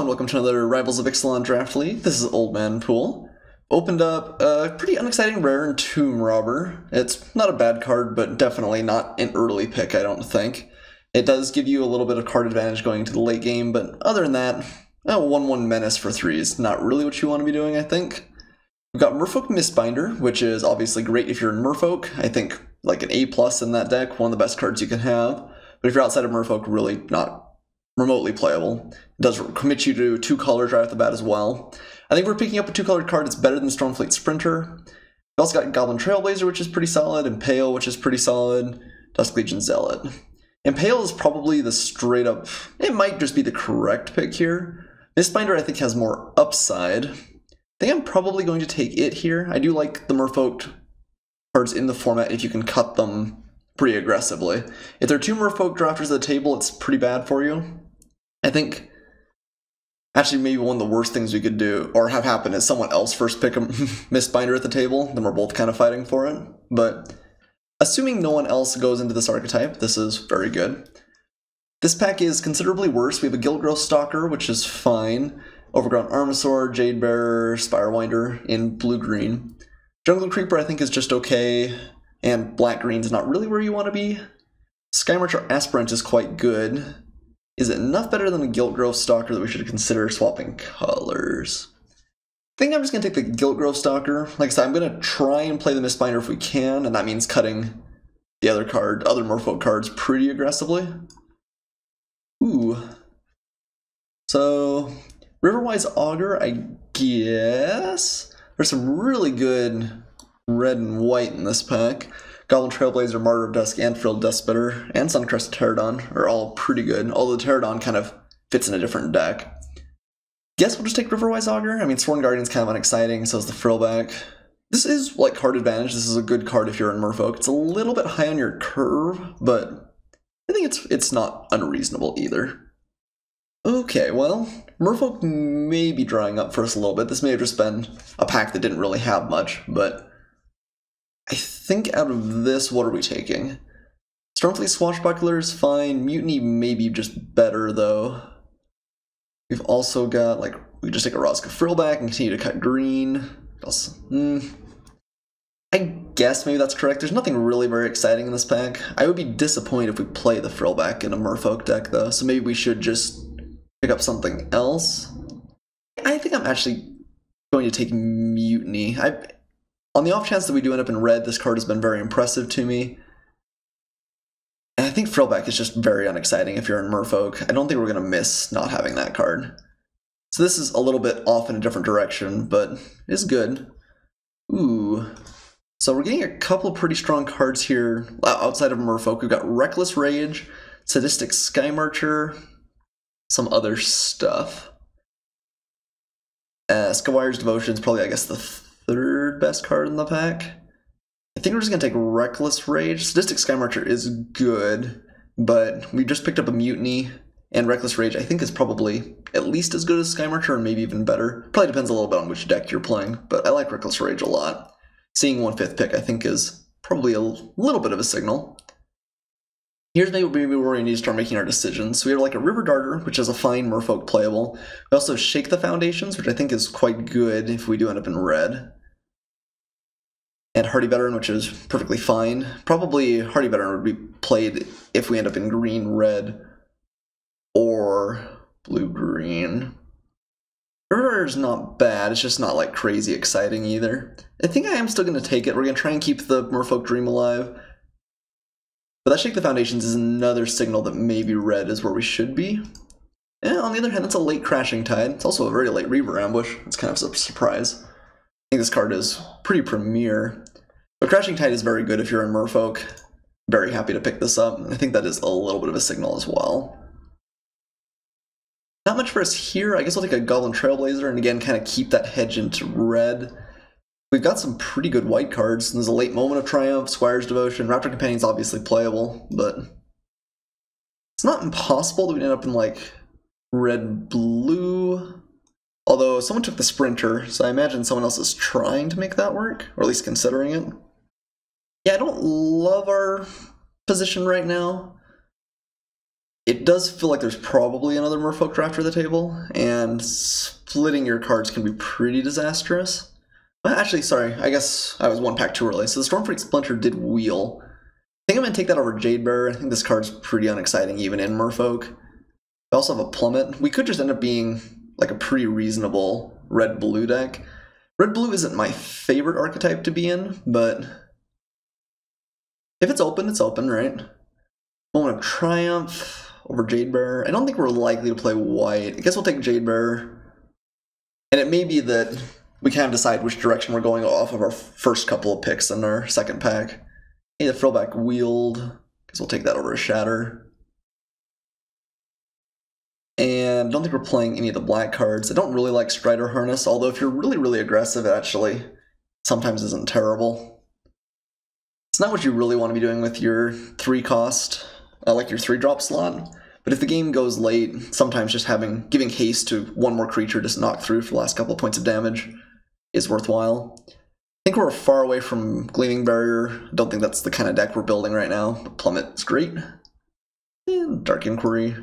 welcome to another Rivals of Ixalan draft league. This is Old Man Poole. Opened up a pretty unexciting rare in Tomb Robber. It's not a bad card, but definitely not an early pick, I don't think. It does give you a little bit of card advantage going into the late game, but other than that, a 1/1 Menace for 3 is not really what you want to be doing, I think. We've got Merfolk Mistbinder, which is obviously great if you're in Merfolk. I think like an A+ in that deck, one of the best cards you can have. But if you're outside of Merfolk, really not remotely playable. It does commit you to 2 colors right off the bat as well. I think we're picking up a 2-colored card that's better than Stormfleet Sprinter. We've also got Goblin Trailblazer, which is pretty solid, Impale, which is pretty solid, Dusk Legion Zealot. Impale is probably the straight up, it might just be the correct pick here. Mistbinder I think has more upside. I think I'm probably going to take it here. I do like the Merfolk cards in the format if you can cut them pretty aggressively. If there are 2 Merfolk drafters at the table, it's pretty bad for you. I think actually maybe one of the worst things we could do or have happen is someone else first pick a Mistbinder at the table, then we're both kind of fighting for it. But assuming no one else goes into this archetype, this is very good. This pack is considerably worse. We have a Guildgrowth Stalker, which is fine. Overgrown Armasaur, Jadebearer, Spirewinder in blue-green. Jungle Creeper I think is just okay, and black-green is not really where you want to be. Skymarcher Aspirant is quite good. Is it enough better than a Guildgrowth Stalker that we should consider swapping colors? I think I'm just going to take the Guildgrowth Stalker. Like I said, I'm going to try and play the Mistbinder if we can, and that means cutting the other Merfolk cards pretty aggressively. Ooh. So, Riverwise Augur, I guess? There's some really good red and white in this pack. Goblin Trailblazer, Martyr of Dusk, and Frilled Dustbitter, and Suncrested Pterodon are all pretty good, although the Pterodon kind of fits in a different deck. Guess we'll just take Riverwise Augur. I mean, Sworn Guardian's kind of unexciting, so is the Frillback. This is, like, card advantage. This is a good card if you're in Merfolk. It's a little bit high on your curve, but I think it's not unreasonable either. Okay, well, Merfolk may be drying up for us a little bit. This may have just been a pack that didn't really have much, but I think out of this, what are we taking? Stormfleet Swashbuckler is fine. Mutiny may be just better, though. We've also got, like, we just take a Rozka Frillback and continue to cut green. Also, I guess maybe that's correct. There's nothing really very exciting in this pack. I would be disappointed if we play the Frillback in a Merfolk deck, though, so maybe we should just pick up something else. I think I'm actually going to take Mutiny. On the off chance that we do end up in red, this card has been very impressive to me. And I think Frillback is just very unexciting if you're in Merfolk. I don't think we're going to miss not having that card. So this is a little bit off in a different direction, but it's good. Ooh. So we're getting a couple of pretty strong cards here outside of Merfolk. We've got Reckless Rage, Sadistic Skymarcher, some other stuff. Skywire's Devotion is probably, I guess, the 3rd best card in the pack. I think we're just going to take Reckless Rage. Sadistic Skymarcher is good, but we just picked up a Mutiny, and Reckless Rage I think is probably at least as good as Skymarcher, or maybe even better. Probably depends a little bit on which deck you're playing, but I like Reckless Rage a lot. Seeing 1/5 pick I think is probably a little bit of a signal. Here's maybe where we need to start making our decisions. So we have like a River Darter, which is a fine Merfolk playable. We also have Shake the Foundations, which I think is quite good if we do end up in red. And Hardy Veteran, which is perfectly fine. Probably Hardy Veteran would be played if we end up in green-red or blue-green. River Darter is not bad, it's just not like crazy exciting either. I think I am still going to take it. We're going to try and keep the Merfolk dream alive. But that Shake the Foundations is another signal that maybe red is where we should be. And on the other hand, that's a late Crashing Tide. It's also a very late Reaver Ambush. It's kind of a surprise. I think this card is pretty premier. But Crashing Tide is very good if you're in Merfolk. Very happy to pick this up. I think that is a little bit of a signal as well. Not much for us here. I guess I'll take a Goblin Trailblazer and again kind of keep that hedge into red. We've got some pretty good white cards. There's a late Moment of Triumph, Squire's Devotion, Raptor Companion's obviously playable, but it's not impossible that we end up in like red-blue. Although someone took the Sprinter, so I imagine someone else is trying to make that work, or at least considering it. Yeah, I don't love our position right now. it does feel like there's probably another Merfolk drafter at the table, and splitting your cards can be pretty disastrous. Well, actually, sorry, I guess I was one pack too early. So the Stormfreak Splinter did wheel. I think I'm going to take that over Jadebearer. I think this card's pretty unexciting even in Merfolk. We also have a Plummet. We could just end up being like a pretty reasonable red-blue deck. Red-blue isn't my favorite archetype to be in, but if it's open, right? Moment of Triumph over Jadebearer. I don't think we're likely to play white. I guess we'll take Jadebearer. And it may be that we kind of decide which direction we're going off of our first couple of picks in our second pack. Hey, the Frillback Wield. Guess we'll take that over a Shatter. And I don't think we're playing any of the black cards. I don't really like Strider Harness, although if you're really, really aggressive, it actually sometimes isn't terrible. It's not what you really want to be doing with your 3-cost, like your 3-drop slot. But if the game goes late, sometimes just giving haste to one more creature just knock through for the last couple of points of damage is worthwhile. I think we're far away from Gleaming Barrier. I don't think that's the kind of deck we're building right now. But Plummet is great. And Dark Inquiry.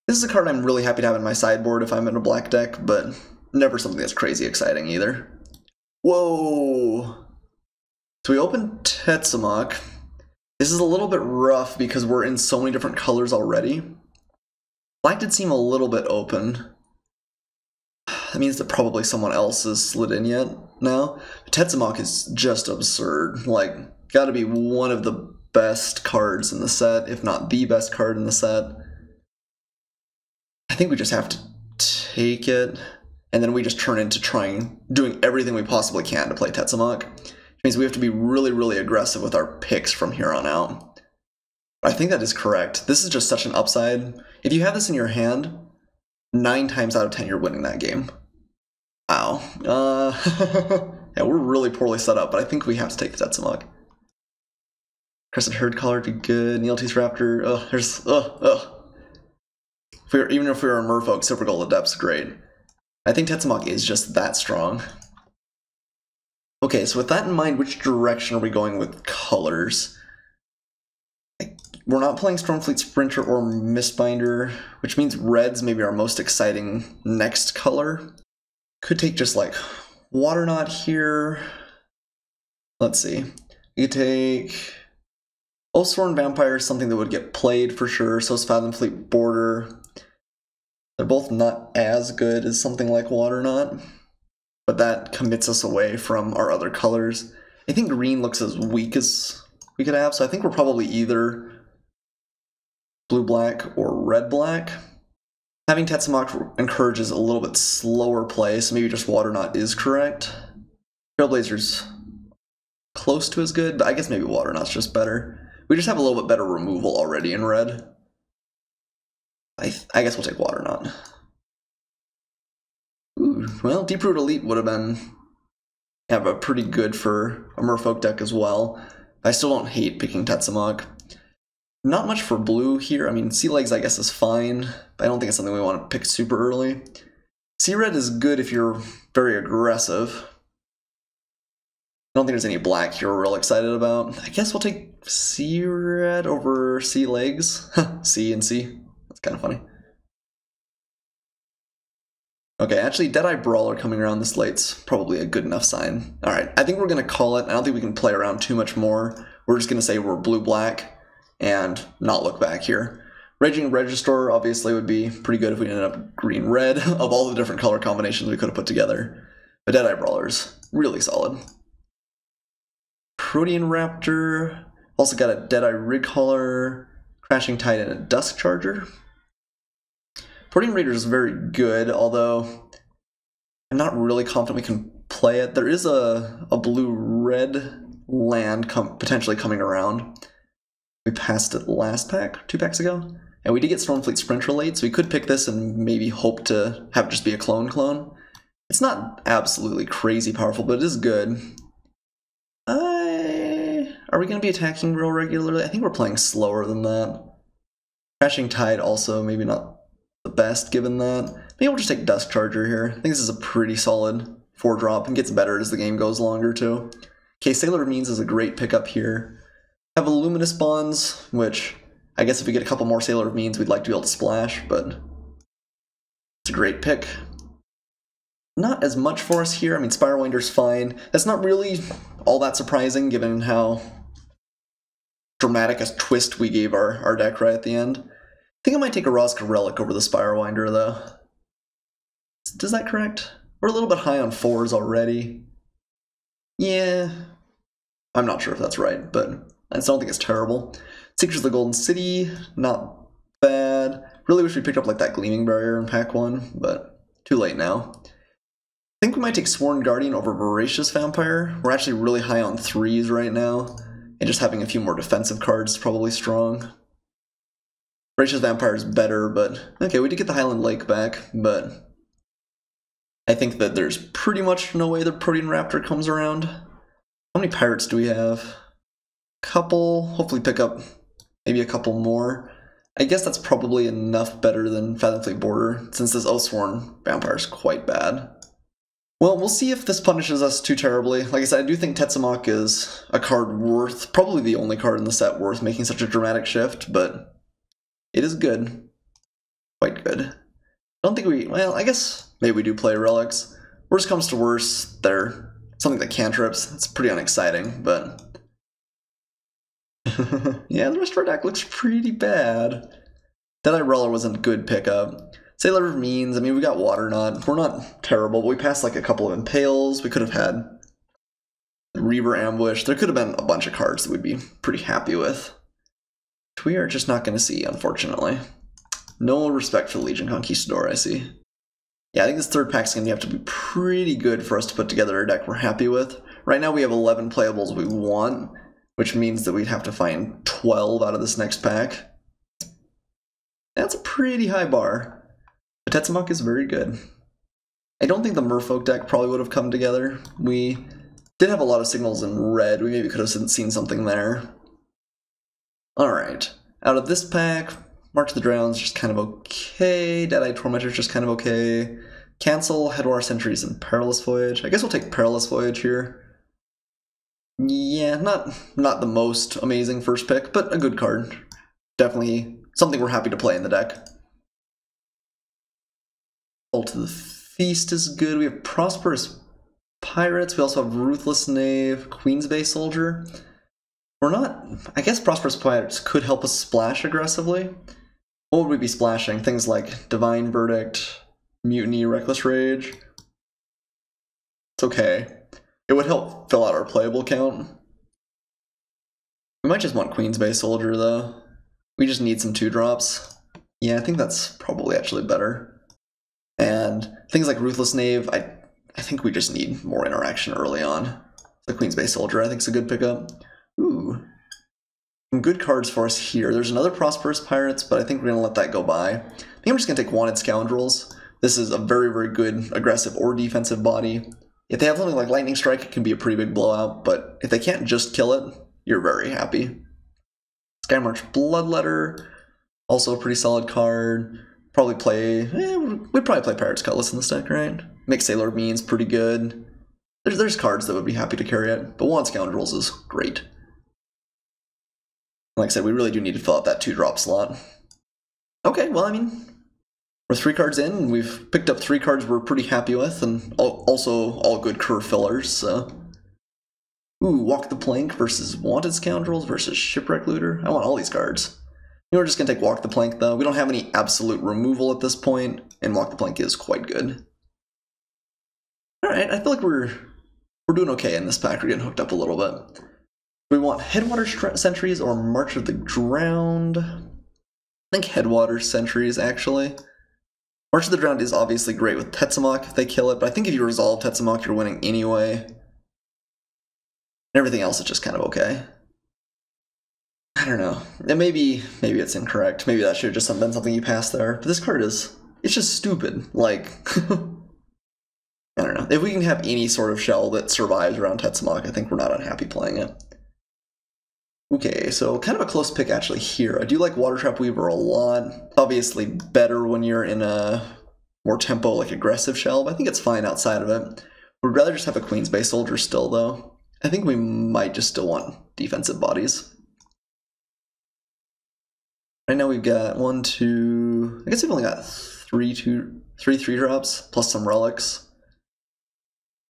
This is a card I'm really happy to have in my sideboard if I'm in a black deck, but never something that's crazy exciting either. Whoa! So we open Tetsamok. This is a little bit rough because we're in so many different colors already. Black did seem a little bit open. That means that probably someone else has slid in yet now. Tetsamok is just absurd. Like, gotta be one of the best cards in the set, if not the best card in the set. I think we just have to take it, and then we just turn into doing everything we possibly can to play Tetsamok. Which means we have to be really, really aggressive with our picks from here on out. I think that is correct. This is just such an upside. If you have this in your hand, 9 times out of 10 you're winning that game. Ow. Yeah, we're really poorly set up, but I think we have to take the Tetsamok. Crescent Herd Collar would be good. Neilte's Raptor. Even if we were a Merfolk, Silver Gold Adept's great. I think Tetsamok is just that strong. Okay, so with that in mind, which direction are we going with colors? We're not playing Stormfleet Sprinter or Mistbinder, which means red's maybe our most exciting next color. Could take just like Waterknot here. Let's see. You could take Oathsworn Vampire, something that would get played for sure. So is Fathomfleet Border. They're both not as good as something like Waterknot, but that commits us away from our other colors. I think green looks as weak as we could have, so I think we're probably either blue-black or red-black. Having Tetsamok encourages a little bit slower play, so maybe just Waterknot is correct. Trailblazer's close to as good, but I guess maybe Waterknot's just better. We just have a little bit better removal already in red. I guess we'll take Waterknot. Ooh, well, Deeproot Elite would have a pretty good for a Merfolk deck as well. I still don't hate picking Tetsamok. Not much for blue here. I mean, Sea Legs I guess is fine, but I don't think it's something we want to pick super early. Sea Red is good if you're very aggressive. I don't think there's any black here we're real excited about. I guess we'll take Sea Red over Sea Legs. C and C. That's kind of funny. Okay, actually, Deadeye Brawler coming around this late's probably a good enough sign. Alright, I think we're going to call it. I don't think we can play around too much more. We're just going to say we're blue-black and not look back here. Raging Register obviously would be pretty good if we ended up green-red of all the different color combinations we could have put together. But Deadeye Brawler's really solid. Protean Raptor. Also got a Deadeye Rigcaller, Crashing Tide, and a Dusk Charger. Protean Raider is very good, although I'm not really confident we can play it. There is a blue-red land potentially coming around. We passed it last pack, 2 packs ago. And we did get Stormfleet Sprinter late, so we could pick this and maybe hope to have it just be a clone. It's not absolutely crazy powerful, but it is good. Are we going to be attacking real regularly? I think we're playing slower than that. Crashing Tide also maybe not the best given that. Maybe we'll just take Dusk Charger here. I think this is a pretty solid 4-drop and gets better as the game goes longer too. Okay, Sailor Means is a great pickup here. Have a Luminous Bonds, which I guess if we get a couple more Sailor of Means, we'd like to be able to splash, but it's a great pick. Not as much for us here. I mean, Spiral Winder's fine. That's not really all that surprising, given how dramatic a twist we gave our deck right at the end. I think I might take a Rosca Relic over the Spiral Winder, though. Is that correct? We're a little bit high on 4s already. Yeah. I'm not sure if that's right, but I just don't think it's terrible. Seekers of the Golden City, not bad. Really wish we picked up like that Gleaming Barrier in pack 1, but too late now. I think we might take Sworn Guardian over Voracious Vampire. We're actually really high on 3s right now, and just having a few more defensive cards is probably strong. Voracious Vampire is better, but okay, we did get the Highland Lake back, but I think that there's pretty much no way the Protean Raptor comes around. How many pirates do we have? Couple. Hopefully pick up maybe a couple more. I guess that's probably enough better than Fathomfleet Border, since this Oathsworn Vampire is quite bad. Well, we'll see if this punishes us too terribly. Like I said, I do think Tetzimoc is a card worth, probably the only card in the set worth making such a dramatic shift, but it is good. Quite good. I don't think we, well, I guess maybe we do play Relics. Worst comes to worst, they're something that cantrips. It's pretty unexciting, but yeah, the rest of our deck looks pretty bad. Deadeye Roller wasn't a good pickup. Sailor of Means, I mean, we got Water Knot. We're not terrible, but we passed like a couple of Impales. We could have had Reaver Ambush. There could have been a bunch of cards that we'd be pretty happy with. Which we are just not going to see, unfortunately. No respect for the Legion Conquistador, I see. Yeah, I think this third pack's going to have to be pretty good for us to put together a deck we're happy with. Right now we have 11 playables we want, which means that we'd have to find 12 out of this next pack. That's a pretty high bar. But Tetzimoc is very good. I don't think the Merfolk deck probably would have come together. We did have a lot of signals in red. We maybe could have seen something there. Alright. Out of this pack, March of the Drown's just kind of okay. Deadeye Tormentor's just kind of okay. Cancel Headwar Sentries and Perilous Voyage. I guess we'll take Perilous Voyage here. Yeah, not the most amazing first pick, but a good card. Definitely something we're happy to play in the deck. Call to the Feast is good. We have Prosperous Pirates. We also have Ruthless Knave, Queen's Bay Soldier. We're not... I guess Prosperous Pirates could help us splash aggressively. What would we be splashing? Things like Divine Verdict, Mutiny, Reckless Rage. It's okay. It would help fill out our playable count. We might just want Queen's Bay Soldier, though. We just need some 2-drops. Yeah, I think that's probably actually better. And things like Ruthless Knave, I think we just need more interaction early on. The Queen's Bay Soldier, I think, is a good pickup. Ooh. Some good cards for us here. There's another Prosperous Pirates, but I think we're going to let that go by. I think I'm just going to take Wanted Scoundrels. This is a very, very good aggressive or defensive body. If they have something like Lightning Strike, it can be a pretty big blowout, but if they can't just kill it, you're very happy. Skymarch Bloodletter, also a pretty solid card. Probably play, we'd probably play Pirate's Cutlass in this deck, right? Make Sailor of Means pretty good. There's cards that would be happy to carry it, but Wanted Scoundrels is great. Like I said, we really do need to fill out that 2-drop slot. Okay, well, I mean, we're 3 cards in, and we've picked up 3 cards we're pretty happy with, and also all good curve fillers, so... Ooh, Walk the Plank versus Wanted Scoundrels versus Shipwreck Looter. I want all these cards. We're just going to take Walk the Plank, though. We don't have any absolute removal at this point, and Walk the Plank is quite good. Alright, I feel like we're doing okay in this pack. We're getting hooked up a little bit. Do we want Headwater Sentries or March of the Drowned? I think Headwater Sentries, actually. March of the Drowned is obviously great with Tetzimoc if they kill it, but I think if you resolve Tetzimoc, you're winning anyway. And everything else is just kind of okay. I don't know. And maybe it's incorrect. Maybe that should have just been something you passed there. But this card is... it's just stupid. Like... I don't know. If we can have any sort of shell that survives around Tetzimoc, I think we're not unhappy playing it. Okay, so kind of a close pick actually here. I do like Water Trap Weaver a lot. Obviously better when you're in a more tempo, like aggressive shell, but I think it's fine outside of it. We'd rather just have a Queen's Bay Soldier still, though. I think we might just still want defensive bodies. Right now we've got 1, 2... I guess we've only got three 3-drops, plus some relics.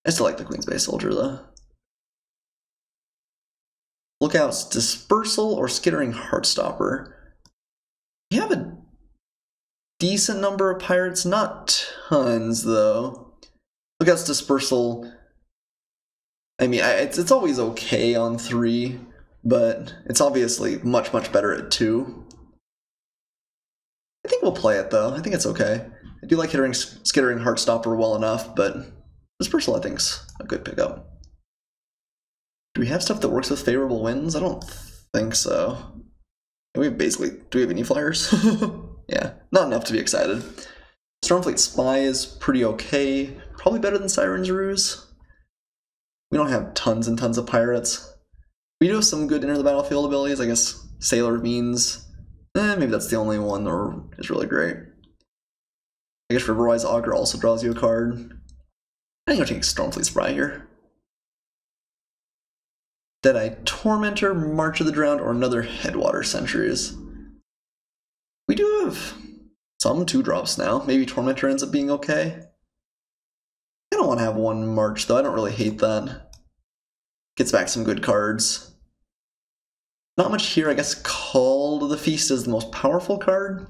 I still like the Queen's Bay Soldier, though. Lookout's Dispersal or Skittering Heartstopper. We have a decent number of pirates, not tons, though. Lookout's Dispersal... I mean, it's always okay on 3, but it's obviously much, much better at 2. I think we'll play it, though. I think it's okay. I do like Skittering Heartstopper well enough, but Dispersal I think's a good pickup. Do we have stuff that works with favorable winds? I don't think so. We basically... Do we have any flyers? Yeah, not enough to be excited. Stormfleet Spy is pretty okay. Probably better than Siren's Ruse. We don't have tons and tons of pirates. We do have some good enter the battlefield abilities. I guess Sailor Means. Maybe that's the only one that is really great. I guess Riverwise Augur also draws you a card. I think I'll take Stormfleet Spy here. Deadeye Tormentor, March of the Drowned, or another Headwater Sentries. We do have some 2-drops now. Maybe Tormentor ends up being okay. I don't want to have one March, though. I don't really hate that. Gets back some good cards. Not much here. I guess Call to the Feast is the most powerful card.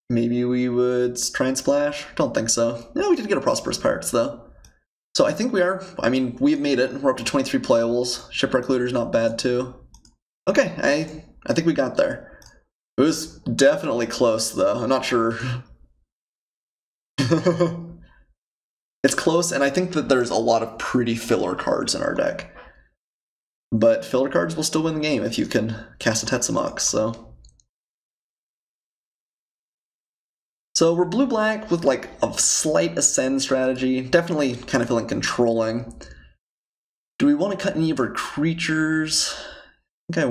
Maybe we would try and splash. Don't think so. No, we did get a Prosperous Pirates, though. So I think we are. I mean, we've made it. We're up to 23 playables. Shipwreck Looter's not bad, too. Okay, I think we got there. It was definitely close, though. I'm not sure. It's close, and I think that there's a lot of pretty filler cards in our deck. But filler cards will still win the game if you can cast a Tetsamok, so... So we're blue-black with like a slight ascend strategy. Definitely kind of feeling controlling. Do we want to cut any of our creatures? I think I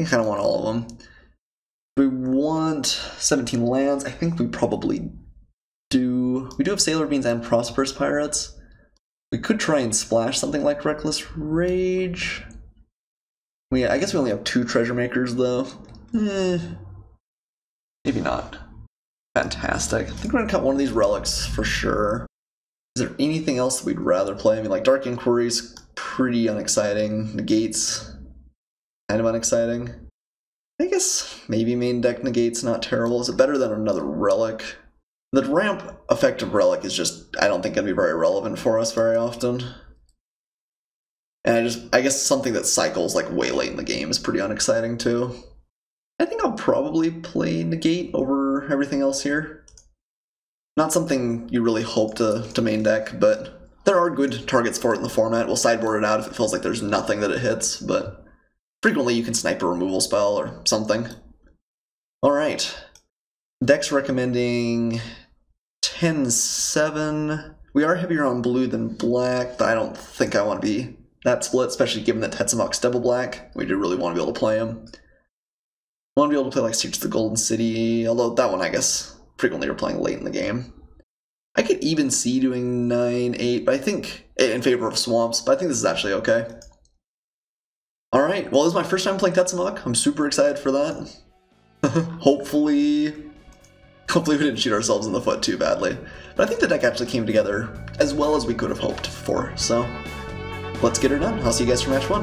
kind of want all of them. Do we want 17 lands? I think we probably do. We do have Sailor Beans and Prosperous Pirates. We could try and splash something like Reckless Rage. I guess we only have 2 Treasure Makers, though. Maybe not. Fantastic. I think we're gonna cut one of these relics for sure. Is there anything else that we'd rather play? I mean, like Dark Inquiry's pretty unexciting. Negates, kind of unexciting. I guess maybe main deck Negate's not terrible. Is it better than another relic? The ramp effective relic is just, I don't think, gonna be very relevant for us very often. And I guess something that cycles like way late in the game is pretty unexciting too. I think I'll probably play Negate over everything else here. Not something you really hope to main deck, but there are good targets for it in the format. We'll sideboard it out if it feels like there's nothing that it hits, but frequently you can snipe a removal spell or something. Alright. Deck's recommending 10-7. We are heavier on blue than black, but I don't think I want to be that split, especially given that Tetsamok's double black. We do really want to be able to play him. I want to be able to play like Siege to the Golden City, although that one I guess frequently you're playing late in the game. I could even see doing 9-8, but I think in favor of Swamps, but I think this is actually okay. Alright, well this is my first time playing Tetsamok. I'm super excited for that. Hopefully we didn't shoot ourselves in the foot too badly. But I think the deck actually came together as well as we could have hoped for, so let's get her done. I'll see you guys for match 1.